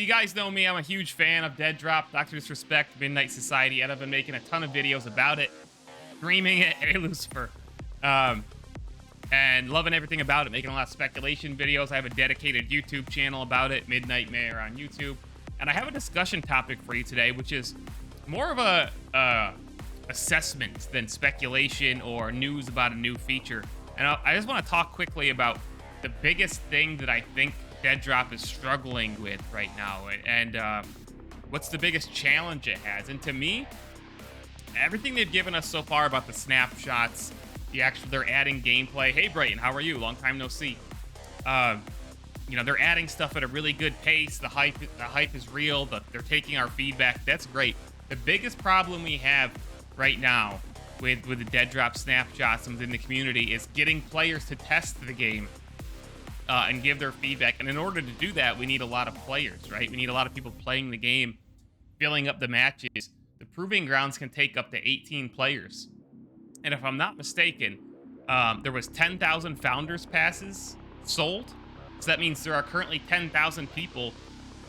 you guys know me. I'm a huge fan of Deadrop, Dr. Disrespect, Midnight Society, and I've been making a ton of videos about it, streaming it, hey, Lucifer, and loving everything about it, making a lot of speculation videos. I have a dedicated YouTube channel about it, Midnight Mayor on YouTube, and I have a discussion topic for you today, which is more of a assessment than speculation or news about a new feature. And I just want to talk quickly about the biggest thing that I think Deadrop is struggling with right now, and what's the biggest challenge it has. And to me, everything they've given us so far about the snapshots, they're adding gameplay. Hey Brighton, how are you? Long time no see. You know, they're adding stuff at a really good pace. The hype is real. They're taking our feedback. That's great. The biggest problem we have right now with the Deadrop snapshots within the community is getting players to test the game and give their feedback. And in order to do that, we need a lot of players, right? We need a lot of people playing the game, filling up the matches. The Proving Grounds can take up to 18 players. And if I'm not mistaken, there was 10,000 Founders Passes sold. So that means there are currently 10,000 people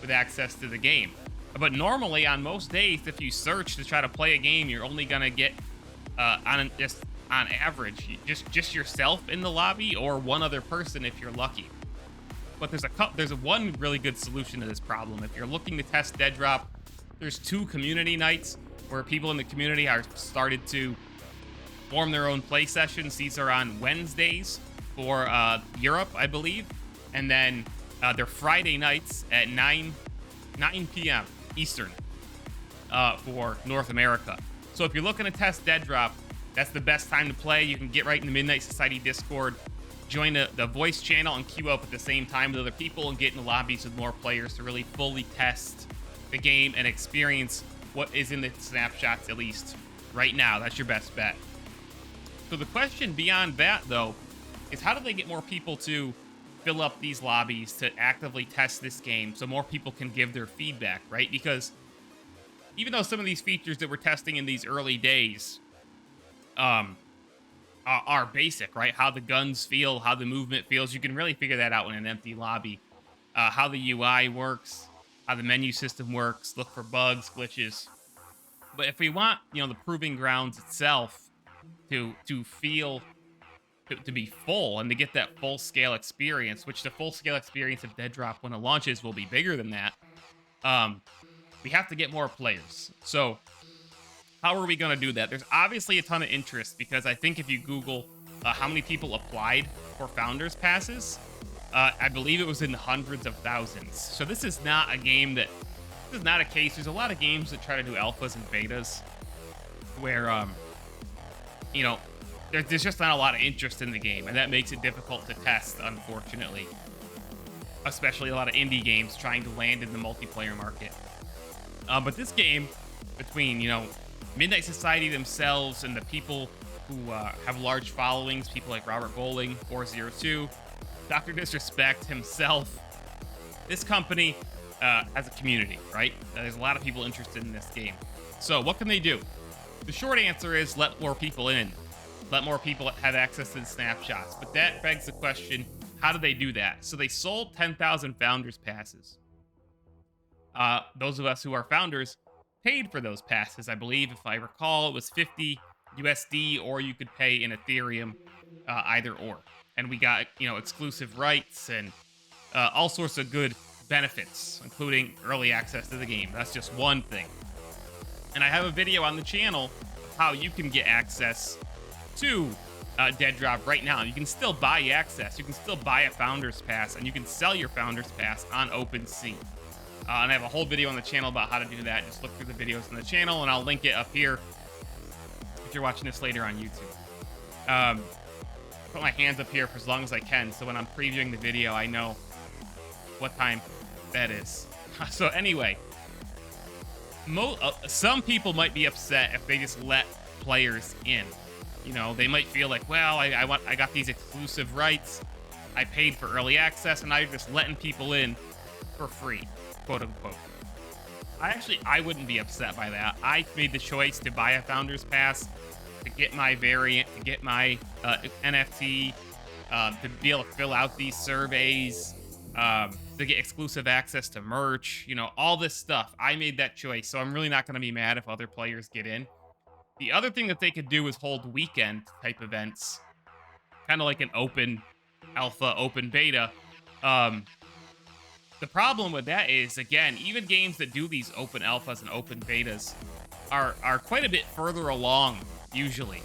with access to the game. But normally, on most days, if you search to try to play a game, you're only going to get, on average, just yourself in the lobby or one other person if you're lucky. But there's one really good solution to this problem. If you're looking to test Deadrop, there's 2 community nights where people in the community are started to form their own play sessions. These are on Wednesdays for Europe, I believe, and then they're Friday nights at 9 p.m. Eastern for North America. So if you're looking to test Deadrop, that's the best time to play. You can get right in the Midnight Society Discord, join the voice channel, and queue up at the same time with other people and get in the lobbies with more players to really fully test the game and experience what is in the snapshots, at least right now. That's your best bet. So the question beyond that, though, is how do they get more people to fill up these lobbies to actively test this game so more people can give their feedback, right? Because even though some of these features that we're testing in these early days are basic, right? How the guns feel, how the movement feels, you can really figure that out in an empty lobby. How the UI works, how the menu system works, look for bugs, glitches. But if we want, you know, the Proving Grounds itself to feel to be full and to get that full-scale experience, which the full-scale experience of Deadrop when it launches will be bigger than that, we have to get more players. So how are we going to do that? There's obviously a ton of interest, because I think if you Google how many people applied for Founders Passes, I believe it was in the hundreds of thousands. So this is not a game that... This is not a case. There's a lot of games that try to do alphas and betas where, you know, there's just not a lot of interest in the game, and that makes it difficult to test, unfortunately. Especially a lot of indie games trying to land in the multiplayer market. But this game, between, you know, Midnight Society themselves and the people who have large followings, people like Robert Bowling, 402, Dr. Disrespect himself, this company has a community, right? There's a lot of people interested in this game. So what can they do? The short answer is let more people in. Let more people have access to the snapshots. But that begs the question, how do they do that? So they sold 10,000 Founders Passes. Those of us who are founders paid for those passes. I believe, if I recall, it was 50 USD, or you could pay in Ethereum, either or. And we got, you know, exclusive rights and all sorts of good benefits, including early access to the game. That's just one thing. And I have a video on the channel how you can get access to Deadrop right now. You can still buy access. You can still buy a Founders Pass, and you can sell your Founders Pass on OpenSea. And I have a whole video on the channel about how to do that. Just look through the videos on the channel, and I'll link it up here if you're watching this later on YouTube. Put my hands up here for as long as I can, so when I'm previewing the video, I know what time that is. So anyway, some people might be upset if they just let players in. You know, they might feel like, well, I got these exclusive rights, I paid for early access, and now you're just letting people in for free, quote unquote. I wouldn't be upset by that. I made the choice to buy a Founders Pass, to get my variant, to get my NFT, to be able to fill out these surveys, to get exclusive access to merch, you know, all this stuff. I made that choice, so I'm really not going to be mad if other players get in. The other thing that they could do is hold weekend type events, kind of like an open alpha, open beta. Um, the problem with that is, again, even games that do these open alphas and open betas are quite a bit further along, usually,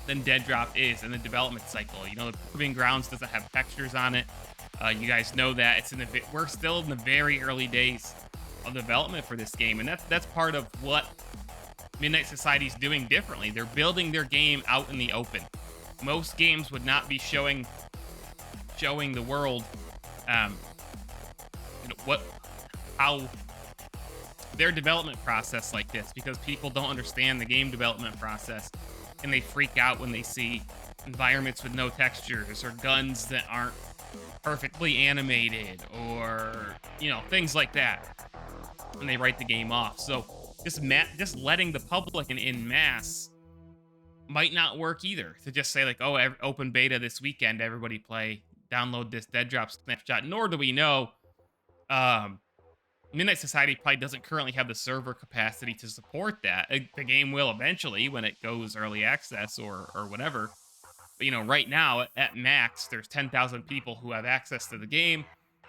than Deadrop is in the development cycle. You know, the Proving Grounds doesn't have textures on it. You guys know that. We're still in the very early days of development for this game, and that's part of what Midnight Society's doing differently. They're building their game out in the open. Most games would not be showing the world, you know, how their development process like this, because people don't understand the game development process, and they freak out when they see environments with no textures or guns that aren't perfectly animated, or, you know, things like that, and they write the game off. So just letting the public in mass might not work either. To just say, like, oh, open beta this weekend, everybody play, download this Deadrop snapshot. Nor do we know, Midnight Society probably doesn't currently have the server capacity to support that. The game will eventually when it goes early access or whatever. But, you know, right now at max, there's 10,000 people who have access to the game,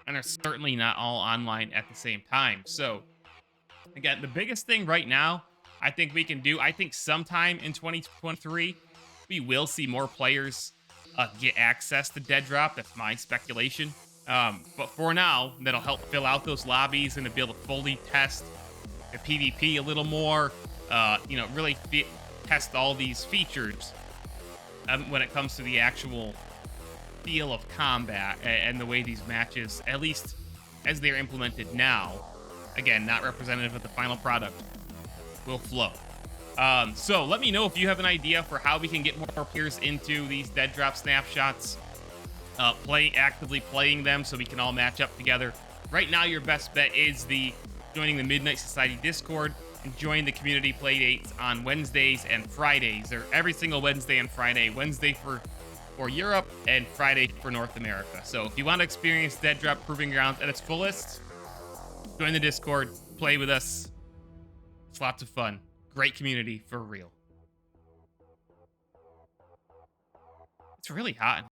and they're certainly not all online at the same time. So, again, the biggest thing right now I think we can do, I think sometime in 2023, we will see more players get access to Deadrop. That's my speculation. But for now, that'll help fill out those lobbies and to be able to fully test the PvP a little more. You know, really test all these features when it comes to the actual feel of combat and the way these matches, at least as they're implemented now, again, not representative of the final product, will flow. So let me know if you have an idea for how we can get more players into these Deadrop snapshots, actively playing them so we can all match up together. Right now, your best bet is joining the Midnight Society Discord and join the community play dates on Wednesdays and Fridays. They're every single Wednesday and Friday. Wednesday for Europe and Friday for North America. So if you want to experience Deadrop Proving Grounds at its fullest, join the Discord, play with us. It's lots of fun. Great community for real. It's really hot.